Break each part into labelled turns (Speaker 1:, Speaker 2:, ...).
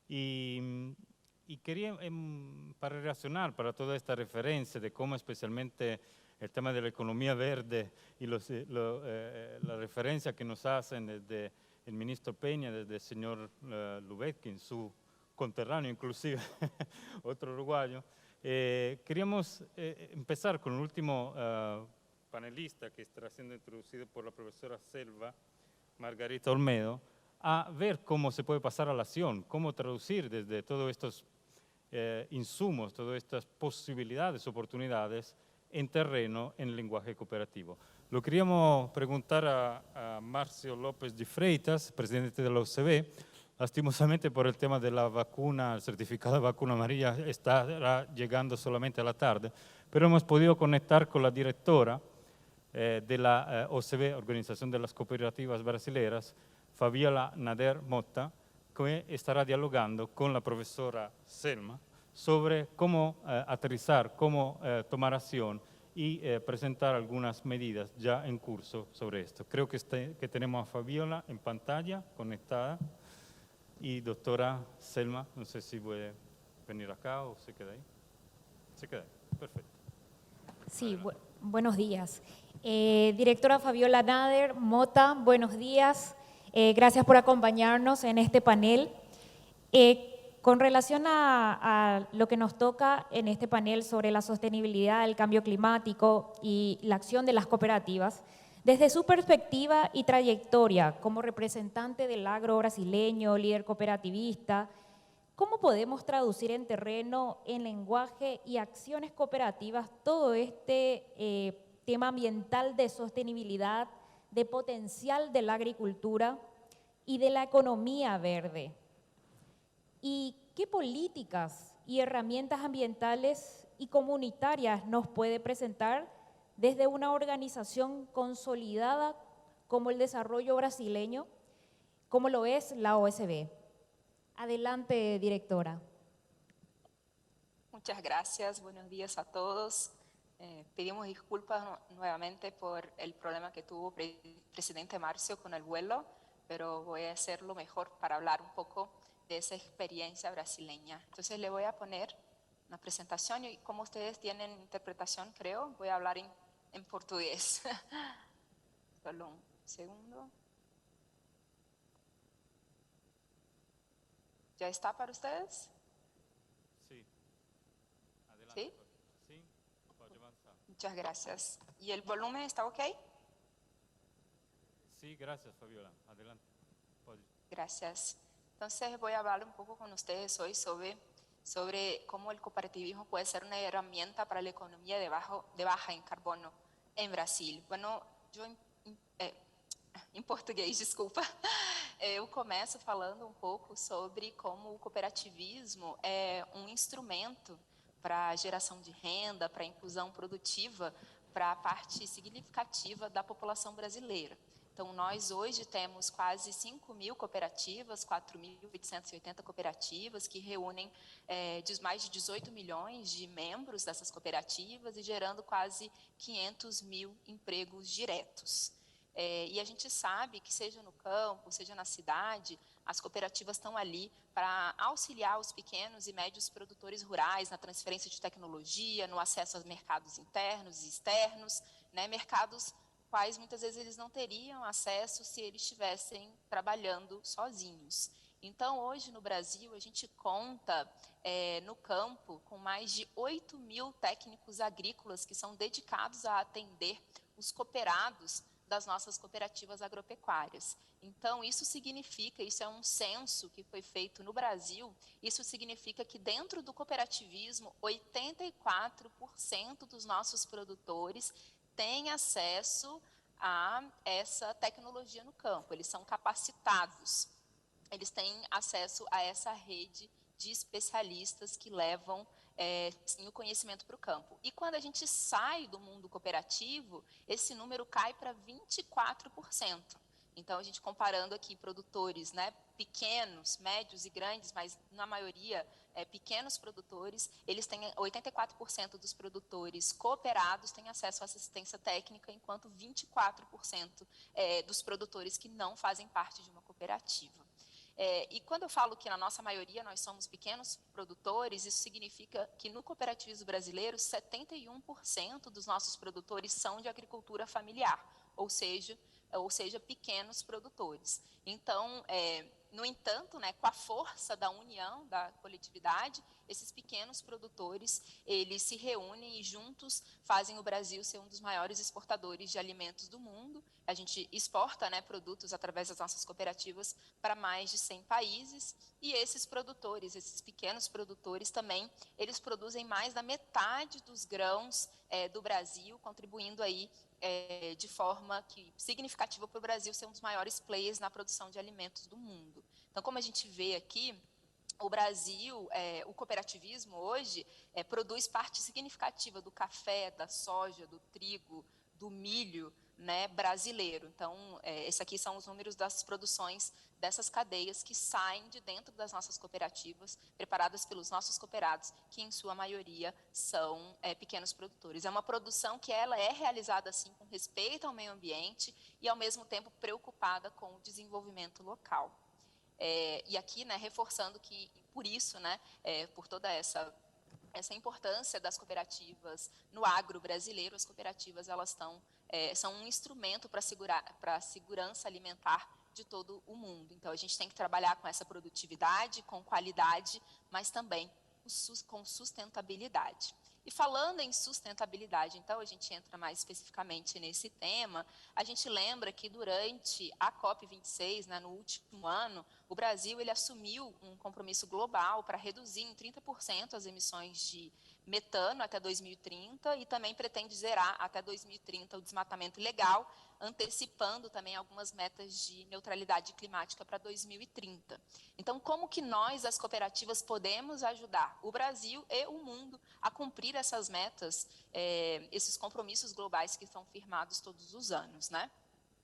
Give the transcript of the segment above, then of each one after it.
Speaker 1: Y quería, para reaccionar para toda esta referencia de cómo especialmente el tema de la economía verde y la referencia que nos hacen desde el ministro Peña, desde el señor Lubetkin, su conterráneo inclusive, otro uruguayo, queríamos empezar con el último panelista que estará siendo introducido por la profesora Selva Margarita Olmedo, a ver cómo se puede pasar a la acción, cómo traducir desde todos estos insumos, todas estas posibilidades, oportunidades en terreno, en lenguaje cooperativo. Lo queríamos preguntar a Marcio López de Freitas, presidente de la OCB. Lastimosamente por el tema de la vacuna, el certificado de vacuna amarilla estará llegando solamente a la tarde, pero hemos podido conectar con la directora de la OCB, Organización de las Cooperativas Brasileras, Fabiola Nader Mota, que estará dialogando con la profesora Selma sobre cómo aterrizar, cómo tomar acción y presentar algunas medidas ya en curso sobre esto. Creo que tenemos a Fabiola en pantalla, conectada, y doctora Selma, no sé si puede venir acá o se queda ahí. Se queda ahí, perfecto.
Speaker 2: Sí, buenos días. Directora Fabiola Nader Mota, buenos días. Gracias por acompañarnos en este panel. Con relación a lo que nos toca en este panel sobre la sostenibilidad, el cambio climático y la acción de las cooperativas, desde su perspectiva y trayectoria como representante del agro brasileño, líder cooperativista, ¿cómo podemos traducir en terreno, en lenguaje y acciones cooperativas todo este tema ambiental de sostenibilidad, de potencial de la agricultura y de la economía verde? ¿Y qué políticas y herramientas ambientales y comunitarias nos puede presentar desde una organización consolidada como el desarrollo brasileño, como lo es la OSB? Adelante, directora.
Speaker 3: Muchas gracias, buenos días a todos. Pedimos disculpas nuevamente por el problema que tuvo el presidente Marcio con el vuelo, pero voy a hacer lo mejor para hablar un poco de esa experiencia brasileña. Entonces le voy a poner una presentación y como ustedes tienen interpretación, creo, voy a hablar en portugués. Solo un segundo. ¿Ya está para ustedes?
Speaker 1: Sí. Adelante.
Speaker 3: ¿Sí?
Speaker 1: Sí, puede avanzar.
Speaker 3: Muchas gracias. ¿Y el volumen está ok?
Speaker 1: Sí, gracias, Fabiola. Adelante.
Speaker 3: Gracias. Entonces voy a hablar un poco con ustedes hoy sobre cómo el cooperativismo puede ser una herramienta para la economía de baja en carbono en Brasil. Bueno, yo em português, desculpa, eu começo falando um pouco sobre como o cooperativismo é um instrumento para a geração de renda, para a inclusão produtiva, para a parte significativa da população brasileira. Então, nós hoje temos quase 5.000 cooperativas, 4.880 cooperativas, que reúnem mais de 18 milhões de membros dessas cooperativas e gerando quase 500.000 empregos diretos. E a gente sabe que, seja no campo, seja na cidade, as cooperativas estão ali para auxiliar os pequenos e médios produtores rurais na transferência de tecnologia, no acesso aos mercados internos e externos, né, mercados quais muitas vezes eles não teriam acesso se eles estivessem trabalhando sozinhos. Então, hoje no Brasil, a gente conta no campo com mais de 8.000 técnicos agrícolas que são dedicados a atender os cooperados das nossas cooperativas agropecuárias. Então, isso é um censo que foi feito no Brasil, isso significa que dentro do cooperativismo, 84% dos nossos produtores têm acesso a essa tecnologia no campo, eles são capacitados, eles têm acesso a essa rede de especialistas que levam sim, o conhecimento para o campo. E quando a gente sai do mundo cooperativo, esse número cai para 24%. Então, a gente comparando aqui produtores, né, pequenos, médios e grandes, mas na maioria pequenos produtores, eles têm 84% dos produtores cooperados têm acesso à assistência técnica, enquanto 24% dos produtores que não fazem parte de uma cooperativa. E quando eu falo que na nossa maioria nós somos pequenos produtores, isso significa que no cooperativismo brasileiro, 71% dos nossos produtores são de agricultura familiar, ou seja, pequenos produtores. Então, no entanto, né, com a força da união, da coletividade, esses pequenos produtores, eles se reúnem e juntos fazem o Brasil ser um dos maiores exportadores de alimentos do mundo. A gente exporta, né, produtos através das nossas cooperativas para mais de 100 países, e esses produtores, esses pequenos produtores também, eles produzem mais da metade dos grãos do Brasil, contribuindo aí de forma significativa para o Brasil ser um dos maiores players na produção de alimentos do mundo. Então, como a gente vê aqui, o Brasil, o cooperativismo hoje produz parte significativa do café, da soja, do trigo, do milho, né, brasileiro. Então, esses aqui são os números das produções dessas cadeias que saem de dentro das nossas cooperativas, preparadas pelos nossos cooperados, que em sua maioria são pequenos produtores. É uma produção que ela é realizada assim com respeito ao meio ambiente e ao mesmo tempo preocupada com o desenvolvimento local. E aqui, né, reforçando que, por isso, né, por toda essa importância das cooperativas no agro brasileiro, as cooperativas elas são um instrumento para a segurança alimentar de todo o mundo. Então, a gente tem que trabalhar com essa produtividade, com qualidade, mas também com sustentabilidade. E falando em sustentabilidade, então, a gente entra mais especificamente nesse tema, a gente lembra que durante a COP26, né, no último ano, o Brasil ele assumiu um compromisso global para reduzir em 30% as emissões de metano até 2030 e também pretende zerar até 2030 o desmatamento ilegal, antecipando também algumas metas de neutralidade climática para 2030. Então, como que nós, as cooperativas, podemos ajudar o Brasil e o mundo a cumprir essas metas, esses compromissos globais que são firmados todos os anos, né?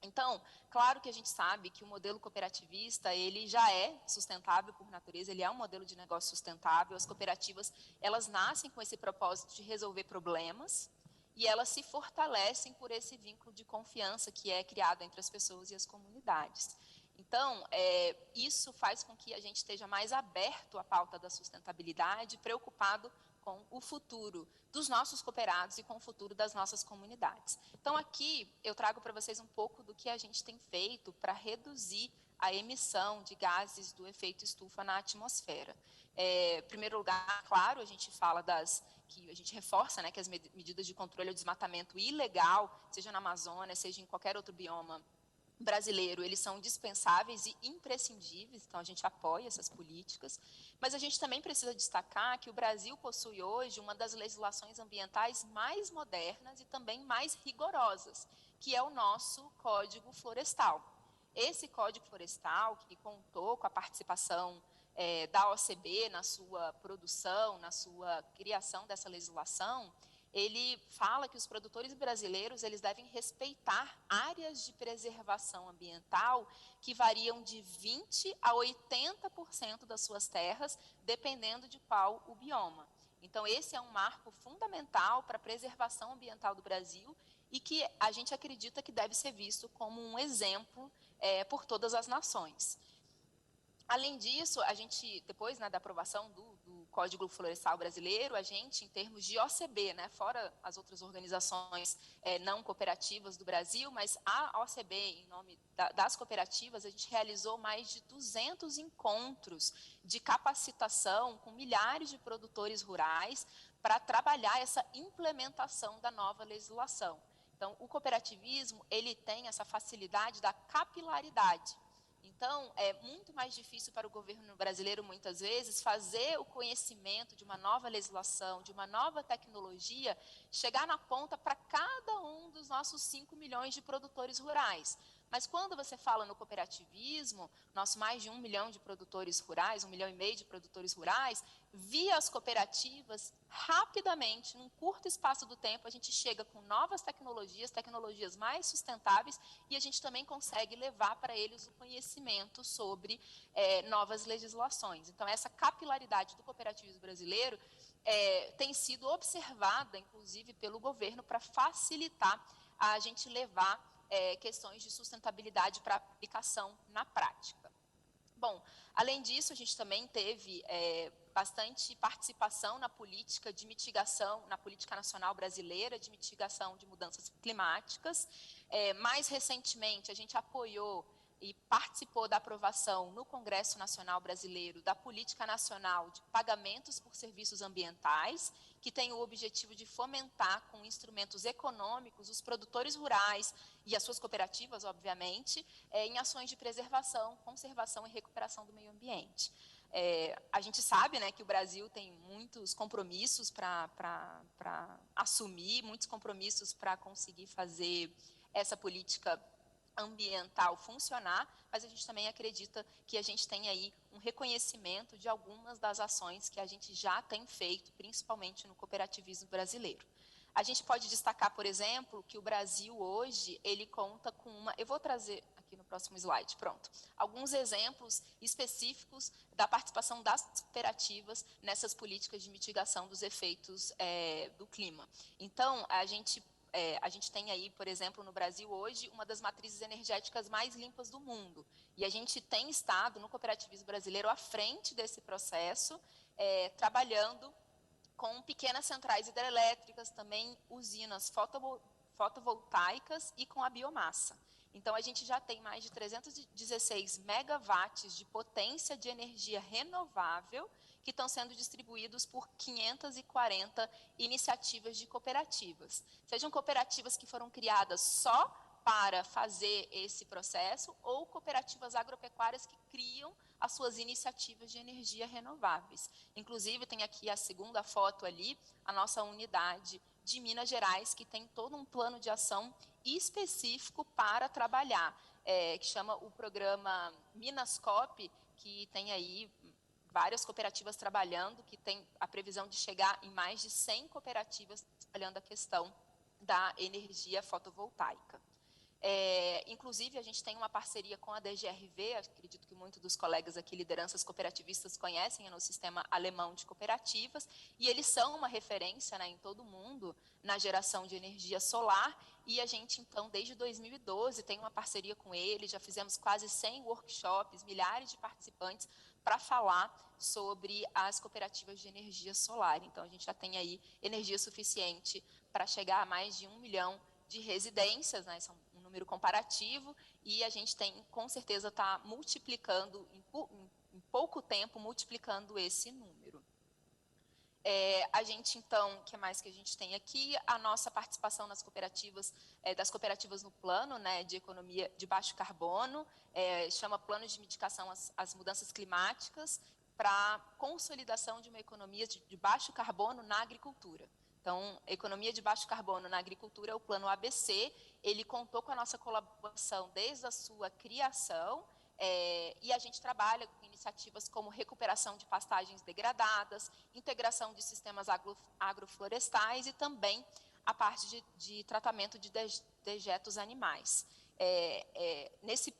Speaker 3: Então, claro que a gente sabe que o modelo cooperativista, ele já é sustentável por natureza, ele é um modelo de negócio sustentável. As cooperativas, elas nascem com esse propósito de resolver problemas e elas se fortalecem por esse vínculo de confiança que é criado entre as pessoas e as comunidades. Então, isso faz com que a gente esteja mais aberto à pauta da sustentabilidade, preocupado com o futuro dos nossos cooperados e com o futuro das nossas comunidades. Então, aqui eu trago para vocês um pouco do que a gente tem feito para reduzir a emissão de gases do efeito estufa na atmosfera. Em primeiro lugar, claro, a gente fala que a gente reforça, né, que as medidas de controle ao desmatamento ilegal, seja na Amazônia, seja em qualquer outro bioma brasileiro, eles são indispensáveis e imprescindíveis, então a gente apoia essas políticas, mas a gente também precisa destacar que o Brasil possui hoje uma das legislações ambientais mais modernas e também mais rigorosas, que é o nosso Código Florestal. Esse Código Florestal, que contou com a participação da OCB na sua produção, na sua criação dessa legislação, ele fala que os produtores brasileiros eles devem respeitar áreas de preservação ambiental que variam de 20% a 80% das suas terras, dependendo de qual o bioma. Então, esse é um marco fundamental para a preservação ambiental do Brasil e que a gente acredita que deve ser visto como um exemplo por todas as nações. Além disso, a gente, depois, né, da aprovação do Código Florestal Brasileiro, a gente, em termos de OCB, né, fora as outras organizações não cooperativas do Brasil, mas a OCB, em nome das cooperativas, a gente realizou mais de 200 encontros de capacitação com milhares de produtores rurais para trabalhar essa implementação da nova legislação. Então, o cooperativismo, ele tem essa facilidade da capilaridade. Então, é muito mais difícil para o governo brasileiro, muitas vezes, fazer o conhecimento de uma nova legislação, de uma nova tecnologia, chegar na ponta para cada um dos nossos 5 milhões de produtores rurais. Mas quando você fala no cooperativismo, nosso mais de 1 milhão de produtores rurais, 1,5 milhão de produtores rurais, via as cooperativas, rapidamente, num curto espaço do tempo, a gente chega com novas tecnologias mais sustentáveis, e a gente também consegue levar para eles o conhecimento sobre novas legislações. Então, essa capilaridade do cooperativismo brasileiro tem sido observada, inclusive, pelo governo para facilitar a gente levar questões de sustentabilidade para aplicação na prática. Bom, além disso, a gente também teve bastante participação na política de mitigação, na política nacional brasileira de mitigação de mudanças climáticas. Mais recentemente, a gente apoiou e participou da aprovação no Congresso Nacional Brasileiro da Política Nacional de Pagamentos por Serviços Ambientais, que tem o objetivo de fomentar com instrumentos econômicos os produtores rurais e as suas cooperativas, obviamente, em ações de preservação, conservação e recuperação do meio ambiente. A gente sabe, né, que o Brasil tem muitos compromissos para assumir, muitos compromissos para conseguir fazer essa política ambiental funcionar, mas a gente também acredita que a gente tem aí um reconhecimento de algumas das ações que a gente já tem feito, principalmente no cooperativismo brasileiro. A gente pode destacar, por exemplo, que o Brasil hoje, ele conta com uma... Eu vou trazer aqui no próximo slide, pronto. Alguns exemplos específicos da participação das cooperativas nessas políticas de mitigação dos efeitos do clima. Então, a gente tem aí, por exemplo, no Brasil hoje, uma das matrizes energéticas mais limpas do mundo. E a gente tem estado, no cooperativismo brasileiro, à frente desse processo, trabalhando com pequenas centrais hidrelétricas, também usinas fotovoltaicas e com a biomassa. Então, a gente já tem mais de 316 megawatts de potência de energia renovável que estão sendo distribuídos por 540 iniciativas de cooperativas. Sejam cooperativas que foram criadas só para fazer esse processo ou cooperativas agropecuárias que criam as suas iniciativas de energia renováveis. Inclusive, tem aqui a segunda foto ali, a nossa unidade de Minas Gerais, que tem todo um plano de ação específico para trabalhar, que chama o programa Minascop, que tem aí várias cooperativas trabalhando, que tem a previsão de chegar em mais de 100 cooperativas trabalhando a questão da energia fotovoltaica. Inclusive, a gente tem uma parceria com a DGRV, acredito que muitos dos colegas aqui, lideranças cooperativistas, conhecem, no sistema alemão de cooperativas, e eles são uma referência, né, em todo o mundo na geração de energia solar, e a gente, então, desde 2012, tem uma parceria com eles, já fizemos quase 100 workshops, milhares de participantes, para falar sobre as cooperativas de energia solar. Então, a gente já tem aí energia suficiente para chegar a mais de 1 milhão de residências, né, são um número comparativo, e a gente tem, com certeza, está multiplicando, em pouco tempo, multiplicando esse número. A gente, então, o que mais que a gente tem aqui? A nossa participação nas cooperativas, das cooperativas no plano, né, de economia de baixo carbono, chama Plano de Mitigação às Mudanças Climáticas, para consolidação de uma economia de baixo carbono na agricultura. Então, economia de baixo carbono na agricultura é o plano ABC, ele contou com a nossa colaboração desde a sua criação, e a gente trabalha com iniciativas como recuperação de pastagens degradadas, integração de sistemas agroflorestais e também a parte de tratamento de dejetos animais.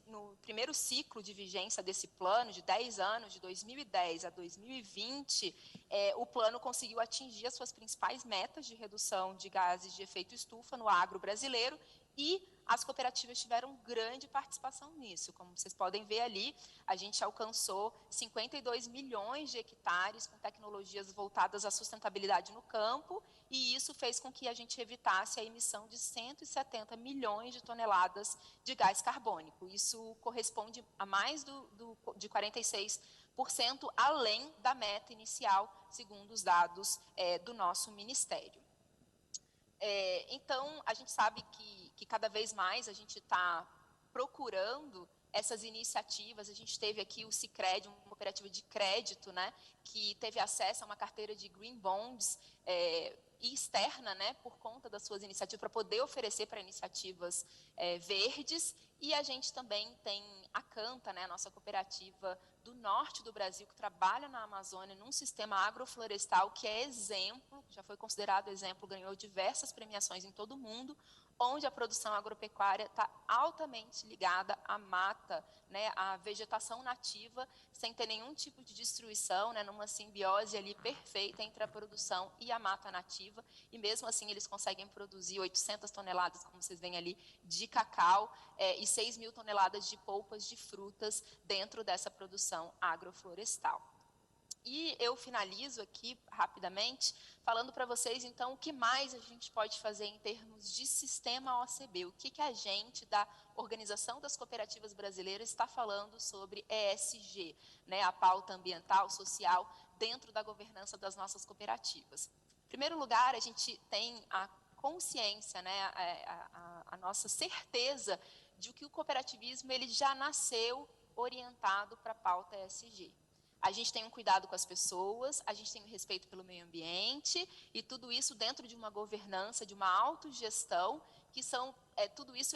Speaker 3: No primeiro ciclo de vigência desse plano, de 10 anos, de 2010 a 2020, o plano conseguiu atingir as suas principais metas de redução de gases de efeito estufa no agro brasileiro, e as cooperativas tiveram grande participação nisso. Como vocês podem ver ali, a gente alcançou 52 milhões de hectares com tecnologias voltadas à sustentabilidade no campo, e isso fez com que a gente evitasse a emissão de 170 milhões de toneladas de gás carbônico. Isso corresponde a mais de 46% além da meta inicial, segundo os dados do nosso Ministério. Então, a gente sabe que cada vez mais a gente está procurando essas iniciativas. A gente teve aqui o Sicredi, uma cooperativa de crédito, né, que teve acesso a uma carteira de green bonds e externa, né, por conta das suas iniciativas, para poder oferecer para iniciativas verdes. E a gente também tem a Canta, né, a nossa cooperativa do norte do Brasil, que trabalha na Amazônia num sistema agroflorestal que é exemplo, já foi considerado exemplo, ganhou diversas premiações em todo o mundo, onde a produção agropecuária está altamente ligada à mata, né, à vegetação nativa, sem ter nenhum tipo de destruição, né, numa simbiose ali perfeita entre a produção e a mata nativa, e mesmo assim eles conseguem produzir 800 toneladas, como vocês veem ali, de cacau, e 6.000 toneladas de polpas de frutas dentro dessa produção agroflorestal. E eu finalizo aqui rapidamente falando para vocês, então, o que mais a gente pode fazer em termos de sistema OCB, o que a gente, da Organização das Cooperativas Brasileiras, está falando sobre ESG, né, a pauta ambiental, social, dentro da governança das nossas cooperativas. Em primeiro lugar, a gente tem a consciência, né, a nossa certeza de que o cooperativismo ele já nasceu orientado para a pauta ESG. A gente tem um cuidado com as pessoas, a gente tem um respeito pelo meio ambiente, e tudo isso dentro de uma governança, de uma autogestão, que tudo isso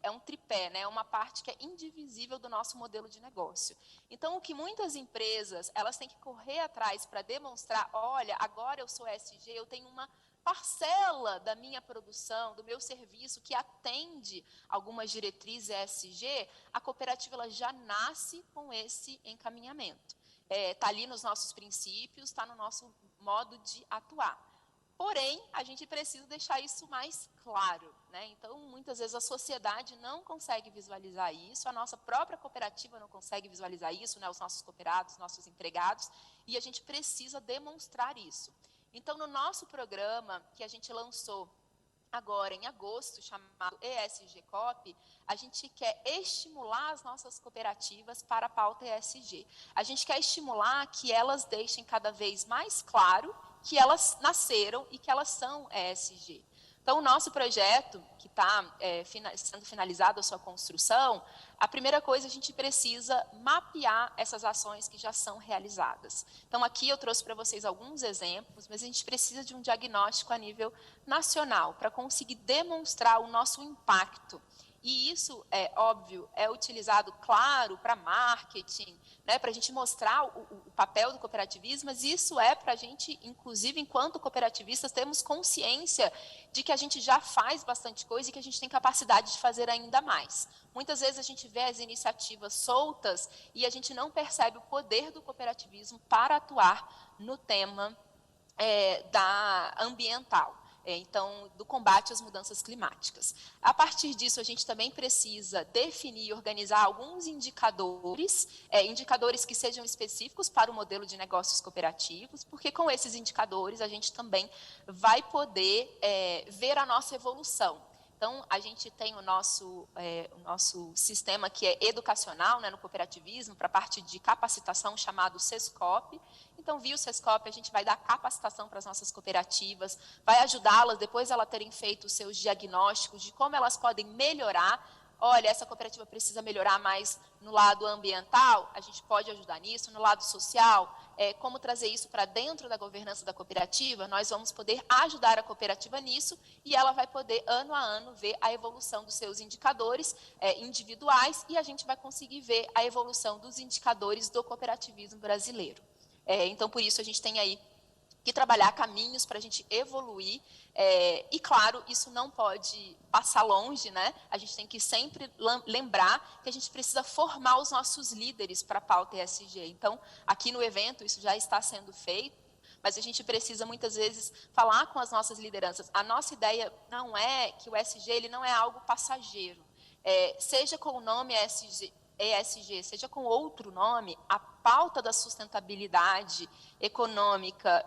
Speaker 3: é um tripé, né? Uma parte que é indivisível do nosso modelo de negócio. Então, o que muitas empresas elas têm que correr atrás para demonstrar, olha, agora eu sou ESG, eu tenho uma parcela da minha produção, do meu serviço, que atende algumas diretrizes ESG, a cooperativa ela já nasce com esse encaminhamento. Está ali nos nossos princípios, está no nosso modo de atuar. Porém, a gente precisa deixar isso mais claro, né? Então, muitas vezes a sociedade não consegue visualizar isso, a nossa própria cooperativa não consegue visualizar isso, né? Os nossos cooperados, nossos empregados, e a gente precisa demonstrar isso. Então, no nosso programa que a gente lançou agora em agosto, chamado ESG Coop, a gente quer estimular as nossas cooperativas para a pauta ESG. A gente quer estimular que elas deixem cada vez mais claro que elas nasceram e que elas são ESG. Então, o nosso projeto, que está sendo finalizado a sua construção, a primeira coisa, a gente precisa mapear essas ações que já são realizadas. Então, aqui eu trouxe para vocês alguns exemplos, mas a gente precisa de um diagnóstico a nível nacional para conseguir demonstrar o nosso impacto. E isso, é óbvio, é utilizado, claro, para marketing, né, para a gente mostrar o papel do cooperativismo, mas isso é para a gente, inclusive, enquanto cooperativistas, temos consciência de que a gente já faz bastante coisa e que a gente tem capacidade de fazer ainda mais. Muitas vezes a gente vê as iniciativas soltas e a gente não percebe o poder do cooperativismo para atuar no tema da ambiental. Então, do combate às mudanças climáticas. A partir disso, a gente também precisa definir e organizar alguns indicadores, indicadores que sejam específicos para o modelo de negócios cooperativos, porque com esses indicadores a gente também vai poder ver a nossa evolução. Então, a gente tem o nosso sistema que é educacional, né, no cooperativismo, para a parte de capacitação, chamado SESCOP. Então, via o SESCOP, a gente vai dar capacitação para as nossas cooperativas, vai ajudá-las, depois de elas terem feito os seus diagnósticos de como elas podem melhorar. Olha, essa cooperativa precisa melhorar mais no lado ambiental, a gente pode ajudar nisso. No lado social, como trazer isso para dentro da governança da cooperativa, nós vamos poder ajudar a cooperativa nisso e ela vai poder, ano a ano, ver a evolução dos seus indicadores individuais e a gente vai conseguir ver a evolução dos indicadores do cooperativismo brasileiro. Então, por isso, a gente tem aí que trabalhar caminhos para a gente evoluir, e claro, isso não pode passar longe, né? A gente tem que sempre lembrar que a gente precisa formar os nossos líderes para a pauta ESG. Então, aqui no evento, isso já está sendo feito, mas a gente precisa muitas vezes falar com as nossas lideranças. A nossa ideia não é que o ESG ele não é algo passageiro, seja com o nome ESG, seja com outro nome, a pauta da sustentabilidade econômica,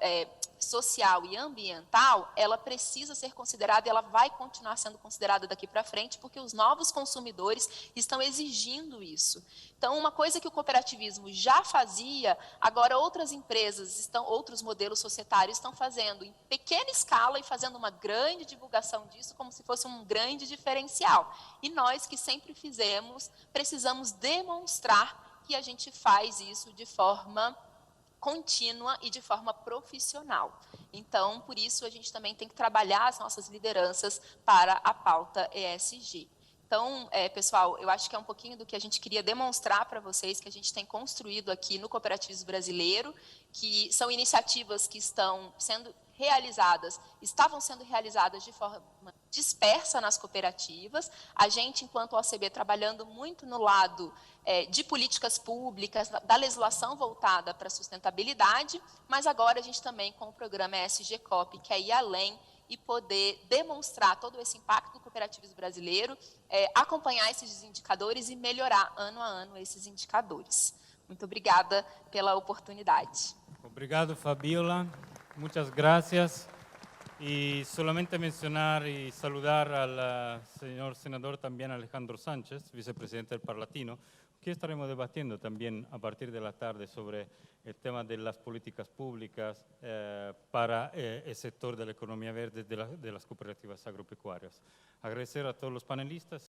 Speaker 3: social e ambiental, ela precisa ser considerada e ela vai continuar sendo considerada daqui para frente, porque os novos consumidores estão exigindo isso. Então, uma coisa que o cooperativismo já fazia, agora outras empresas, outros modelos societários estão fazendo em pequena escala e fazendo uma grande divulgação disso, como se fosse um grande diferencial. E nós, que sempre fizemos, precisamos demonstrar que a gente faz isso de forma contínua e de forma profissional. Então, por isso, a gente também tem que trabalhar as nossas lideranças para a pauta ESG. Então, pessoal, eu acho que é um pouquinho do que a gente queria demonstrar para vocês, que a gente tem construído aqui no cooperativismo brasileiro, que são iniciativas que estavam sendo realizadas de forma dispersa nas cooperativas. A gente, enquanto OCB, trabalhando muito no lado de políticas públicas, da legislação voltada para a sustentabilidade, mas agora a gente também, com o programa ESG Cop, quer ir além e poder demonstrar todo esse impacto do cooperativismo brasileiro, acompanhar esses indicadores e melhorar ano a ano esses indicadores. Muito obrigada pela oportunidade.
Speaker 1: Obrigado, Fabiola. Muchas gracias. Y solamente mencionar y saludar al señor senador también Alejandro Sánchez, vicepresidente del Parlatino, que estaremos debatiendo también a partir de la tarde sobre el tema de las políticas públicas para el sector de la economía verde de las cooperativas agropecuarias. Agradecer a todos los panelistas.